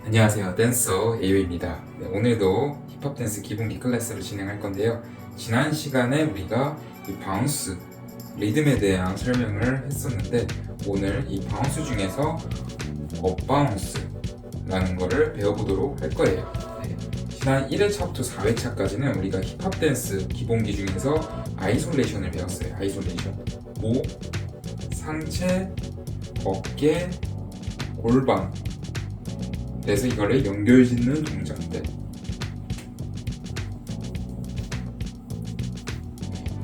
안녕하세요. 댄서 에이유입니다. 오늘도 힙합 댄스 기본기 클래스를 진행할 건데요. 지난 시간에 우리가 이 바운스, 리듬에 대한 설명을 했었는데 오늘 이 바운스 중에서 업바운스라는 거를 배워보도록 할 거예요. 지난 1회차부터 4회차까지는 우리가 힙합 댄스 기본기 중에서 아이솔레이션을 배웠어요. 아이솔레이션. 목, 상체, 어깨, 골반. 그래서 이거를 연결짓는 동작들.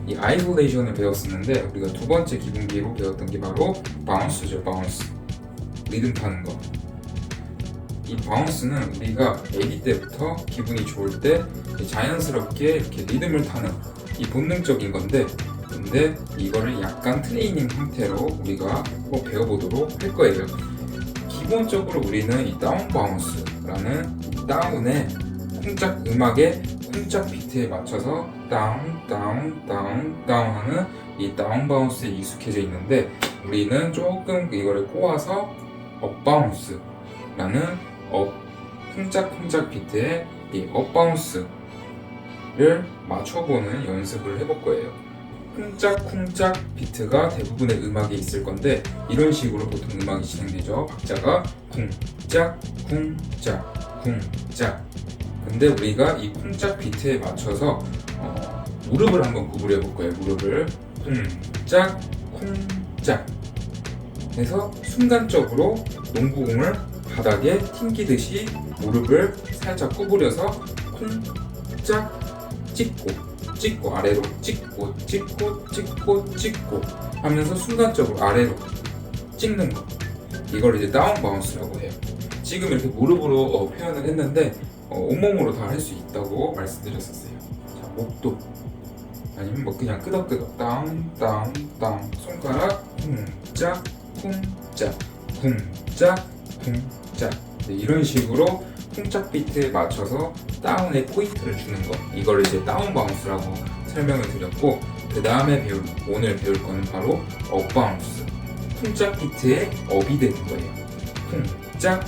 이 아이솔레이션을 배웠었는데 우리가 두 번째 기본기로 배웠던 게 바로 바운스죠. 바운스. 리듬 타는 거. 이 바운스는 우리가 아기 때부터 기분이 좋을 때 자연스럽게 이렇게 리듬을 타는 이 본능적인 건데, 근데 이거를 약간 트레이닝 형태로 우리가 꼭 배워보도록 할 거예요. 기본적으로 우리는 이 다운 바운스라는 다운의 쿵짝 음악의 쿵짝 비트에 맞춰서 다운 다운 다운 다운 하는 이 다운 바운스에 익숙해져 있는데, 우리는 조금 이거를 꼬아서 업 바운스라는 쿵짝 비트에 이 업 바운스를 맞춰보는 연습을 해볼 거예요. 쿵짝 비트가 대부분의 음악에 있을 건데 이런 식으로 보통 음악이 진행되죠. 박자가 쿵짝 근데 우리가 이 쿵짝 비트에 맞춰서 무릎을 한번 구부려 볼 거예요. 무릎을 쿵짝 해서 순간적으로 농구공을 바닥에 튕기듯이 무릎을 살짝 구부려서 쿵짝 찍고 아래로 찍고 하면서 순간적으로 아래로 찍는 거, 이걸 이제 다운 바운스라고 해요. 지금 이렇게 무릎으로 표현을 했는데 온몸으로 다 할 수 있다고 말씀드렸었어요. 자, 목도 아니면 뭐 그냥 끄덕끄덕 다운 손가락 쿵짝 네, 이런 식으로 쿵짝 비트에 맞춰서 다운의 포인트를 주는 거, 이걸 이제 다운 바운스라고 설명을 드렸고, 그 다음에 오늘 배울 거는 바로 업 바운스. 쿵짝 비트에 업이 되는 거예요. 쿵짝.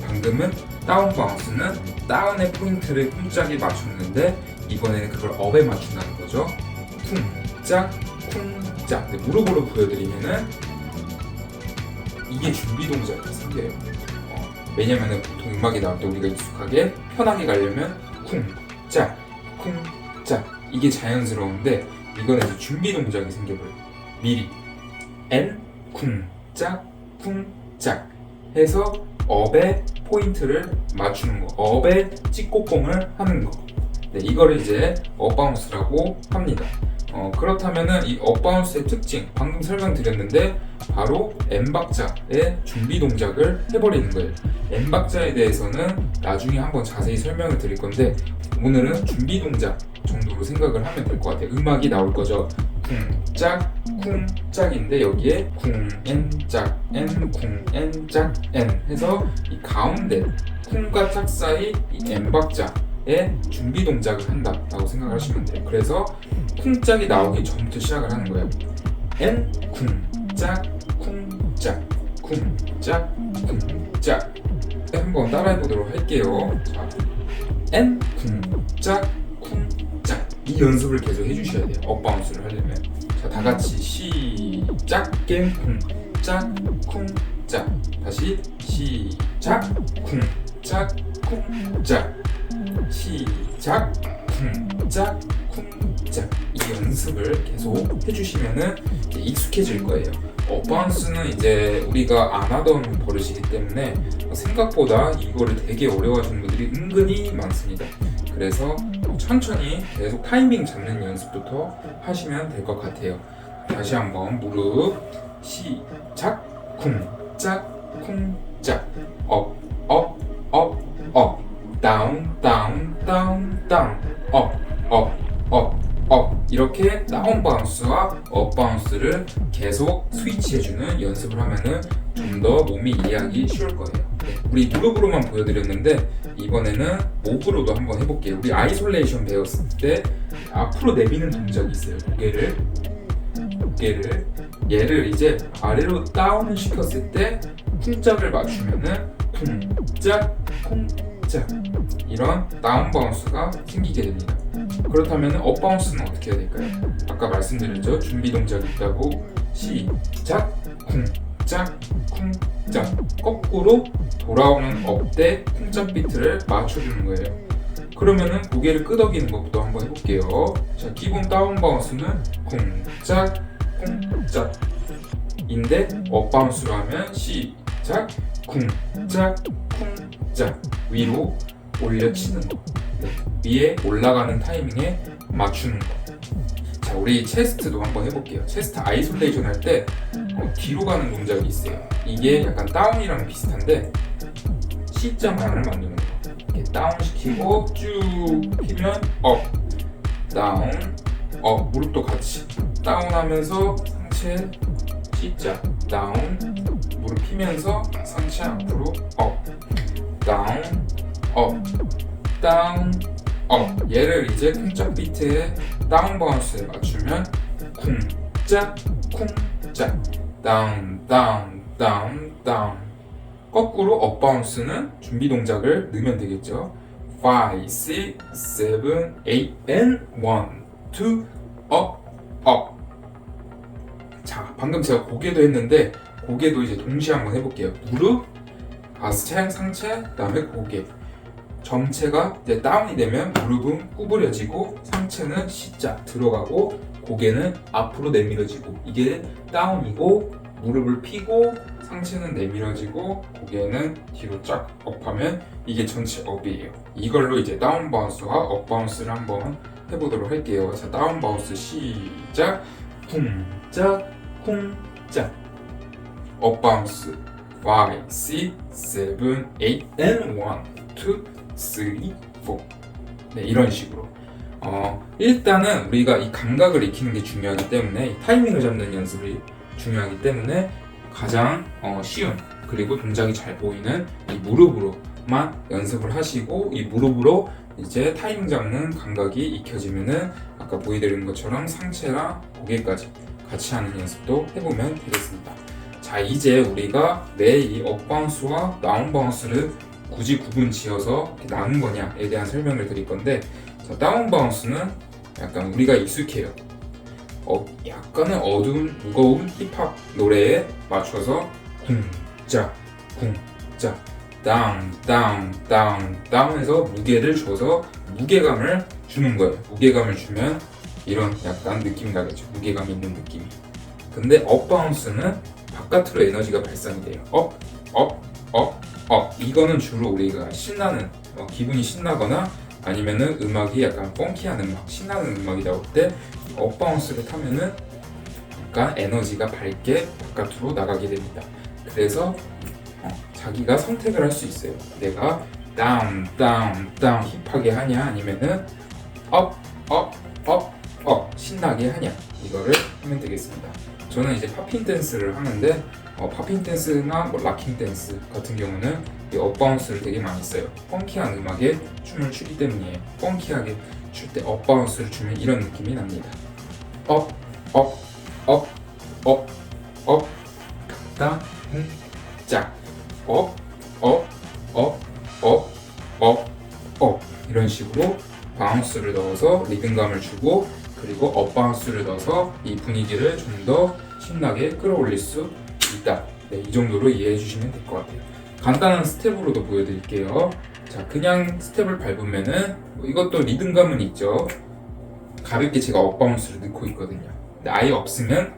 방금은 다운 바운스는 다운의 포인트를 쿵짝에 맞췄는데 이번에는 그걸 업에 맞춘다는 거죠. 쿵짝. 네, 무릎으로 보여드리면은 이게 준비 동작이 생겨요. 왜냐면은 보통 음악이 나올 때 우리가 익숙하게 편하게 가려면 쿵짝 이게 자연스러운데, 이거는 이제 준비 동작이 생겨버려요. 미리 N 쿵짝 해서 업에 포인트를 맞추는 거, 업에 찍고뽕을 하는 거. 네, 이걸 이제 업바운스라고 합니다. 그렇다면은 이 업바운스의 특징, 방금 설명드렸는데 바로 N박자의 준비 동작을 해버리는 거예요. N박자에 대해서는 나중에 한번 자세히 설명을 드릴 건데 오늘은 준비 동작 정도로 생각을 하면 될 것 같아요. 음악이 나올 거죠. 쿵짝인데 여기에 쿵엔짝 N 해서 이 가운데 쿵과 짝 사이 이 N박자의 준비 동작을 한다라고 생각을 하시면 돼요. 그래서 쿵짝이 나오기 전부터 시작을 하는 거예요. N 쿵짝 한번 따라해 보도록 할게요. 자, N 쿵짝 이 연습을 계속 해주셔야 돼요. 업 바운스를 하려면. 자, 다 같이 시작. 게임 쿵짝 다시 시작 시작 쿵짝 이 연습을 계속 해주시면은 익숙해질 거예요. 바운스는 이제 우리가 안 하던 버릇이기 때문에 생각보다 이거를 되게 어려워하시는 분들이 은근히 많습니다. 그래서 천천히 계속 타이밍 잡는 연습부터 하시면 될 것 같아요. 다시 한번 무릎 시작. 쿵짝 업 다운 업 이렇게 다운 바운스와 업 바운스를 계속 스위치해주는 연습을 하면은 좀 더 몸이 이해하기 쉬울 거예요. 우리 무릎으로만 보여드렸는데 이번에는 목으로도 한번 해볼게요. 우리 아이솔레이션 배웠을 때 앞으로 내미는 동작이 있어요. 고개를 얘를 이제 아래로 다운을 시켰을 때 쿵짝을 맞추면은 쿵짝 쿵짝 쿵짝 이런 다운 바운스가 생기게 됩니다. 그렇다면 업 바운스는 어떻게 해야 될까요? 아까 말씀드렸죠. 준비 동작이 있다고. 시작 쿵짝 쿵짝 거꾸로 돌아오는 업대 쿵짝 비트를 맞춰주는 거예요. 그러면은 고개를 끄덕이는 것부터 한번 해볼게요. 자, 기본 다운 바운스는 쿵짝 쿵짝 인데 업 바운스로 하면 시작 쿵짝 쿵짝 위로 올려치는 거. 네, 위에 올라가는 타이밍에 맞추는 거. 자, 우리 체스트도 한번 해볼게요. 체스트 아이솔레이션 할 때 뒤로 가는 동작이 있어요. 이게 약간 다운이랑 비슷한데 C자 모양을 만드는 거. 이렇게 다운 시키고 쭉 피면 업, 다운, 업, 무릎도 같이 다운하면서 상체 C자, 다운, 무릎 피면서 상체 앞으로 업, 다운, 업, 다운, 업. 얘를 이제 쿵짝 비트에 다운 바운스에 맞추면 쿵짝 쿵짝 다운 다운 다운 다운. 거꾸로 업 바운스는 준비 동작을 넣으면 되겠죠. 5, 6, 7, 8 and 1, 2 업, 업. 자, 방금 제가 고개도 했는데 고개도 이제 동시에 한번 해볼게요. 무릎, 가슴, 상체, 그다음에 고개. 전체가 이제 다운이 되면 무릎은 구부려지고 상체는 C자 들어가고 고개는 앞으로 내밀어지고. 이게 다운이고 무릎을 펴고 상체는 내밀어지고 고개는 뒤로 쫙 업하면 이게 전체 업이에요. 이걸로 이제 다운 바운스와 업 바운스를 한번 해보도록 할게요. 자, 다운 바운스 시작. 쿵짝 쿵짝. 업 바운스 5, 6, 7, 8 and 1, 2, 3, 4. 네, 이런 식으로. 일단은 우리가 이 감각을 익히는 게 중요하기 때문에 이 타이밍을 잡는 연습이 중요하기 때문에 가장 쉬운 그리고 동작이 잘 보이는 이 무릎으로만 연습을 하시고 이 무릎으로 이제 타이밍 잡는 감각이 익혀지면은 아까 보여드린 것처럼 상체랑 고개까지 같이 하는 연습도 해보면 되겠습니다. 자, 이제 우리가 왜 이 업 바운스와 다운 바운스를 굳이 구분 지어서 나눈 거냐에 대한 설명을 드릴 건데, 자, 다운 바운스는 약간 우리가 익숙해요. 약간은 어두운 무거운 힙합 노래에 맞춰서 쿵짝 쿵짝 다운 다운 다운 다운해서 무게를 줘서 무게감을 주는 거예요. 무게감을 주면 이런 약간 느낌 나겠죠. 무게감 있는 느낌이. 근데 업 바운스는 바깥으로 에너지가 발산이 돼요. 업, 업, 업, 업. 이거는 주로 우리가 신나는 기분이 신나거나 아니면은 음악이 약간 펑키한 음악, 신나는 음악이 나올 때 업 바운스를 타면은 약간 에너지가 밝게 바깥으로 나가게 됩니다. 그래서 자기가 선택을 할 수 있어요. 내가 다운, 다운, 다운 힙하게 하냐 아니면은 업, 업, 업, 업 신나게 하냐 이거를 하면 되겠습니다. 저는 이제 팝핀 댄스를 하는데 팝핀 댄스나 뭐 락킹 댄스 같은 경우는 이 업 바운스를 되게 많이 써요. 펑키한 음악에 춤을 추기 때문이에요. 펑키하게 출 때 업 바운스를 주면 이런 느낌이 납니다. 업, 업, 업, 업, 업, 다운, 짝, 업, 업, 업, 업, 업, 업 이런 식으로 바운스를 넣어서 리듬감을 주고 그리고 업 바운스를 넣어서 이 분위기를 좀 더 신나게 끌어올릴 수 있다. 네, 이 정도로 이해해 주시면 될 것 같아요. 간단한 스텝으로도 보여드릴게요. 자, 그냥 스텝을 밟으면은 이것도 리듬감은 있죠. 가볍게 제가 업 바운스를 넣고 있거든요. 근데 아예 없으면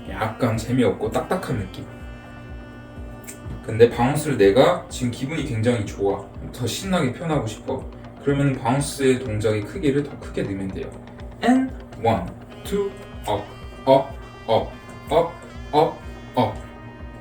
약간 재미없고 딱딱한 느낌. 근데 바운스를 내가 지금 기분이 굉장히 좋아, 더 신나게 표현하고 싶어, 그러면 바운스의 동작의 크기를 더 크게 넣으면 돼요. And 1, 2, up, up, up, up, up, up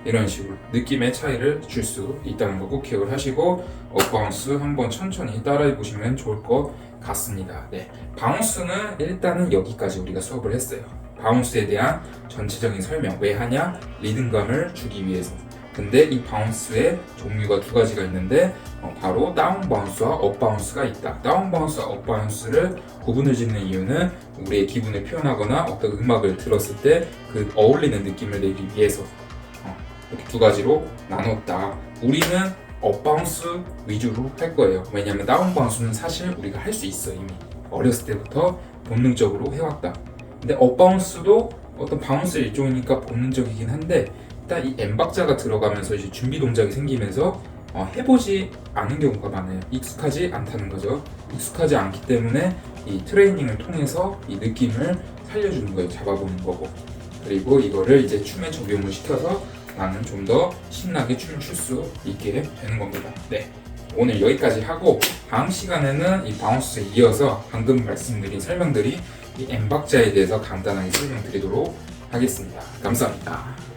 이런 식으로 느낌의 차이를 줄 수 있다는 거 꼭 기억을 하시고 업 바운스 한번 천천히 따라해 보시면 좋을 것 같습니다. 네, 바운스는 일단은 여기까지 우리가 수업을 했어요. 바운스에 대한 전체적인 설명, 왜 하냐? 리듬감을 주기 위해서. 근데 이 바운스의 종류가 두 가지가 있는데 바로 다운 바운스와 업 바운스가 있다. 다운 바운스와 업 바운스를 구분을 짓는 이유는 우리의 기분을 표현하거나 어떤 음악을 들었을 때 그 어울리는 느낌을 내기 위해서 이렇게 두 가지로 나눴다 우리는 업 바운스 위주로 할 거예요. 왜냐면 다운 바운스는 사실 우리가 할 수 있어. 이미 어렸을 때부터 본능적으로 해왔다. 근데 업 바운스도 어떤 바운스 일종이니까 본능적이긴 한데, 일단 이 M 박자가 들어가면서 이제 준비 동작이 생기면서 해보지 않은 경우가 많아요. 익숙하지 않다는 거죠. 익숙하지 않기 때문에 이 트레이닝을 통해서 이 느낌을 살려주는 거예요. 잡아보는 거고. 그리고 이거를 이제 춤에 적용을 시켜서 나는 좀 더 신나게 춤을 출 수 있게 되는 겁니다. 네, 오늘 여기까지 하고 다음 시간에는 이 바운스에 이어서 방금 말씀드린 설명들이 이 M 박자에 대해서 간단하게 설명드리도록 하겠습니다. 감사합니다.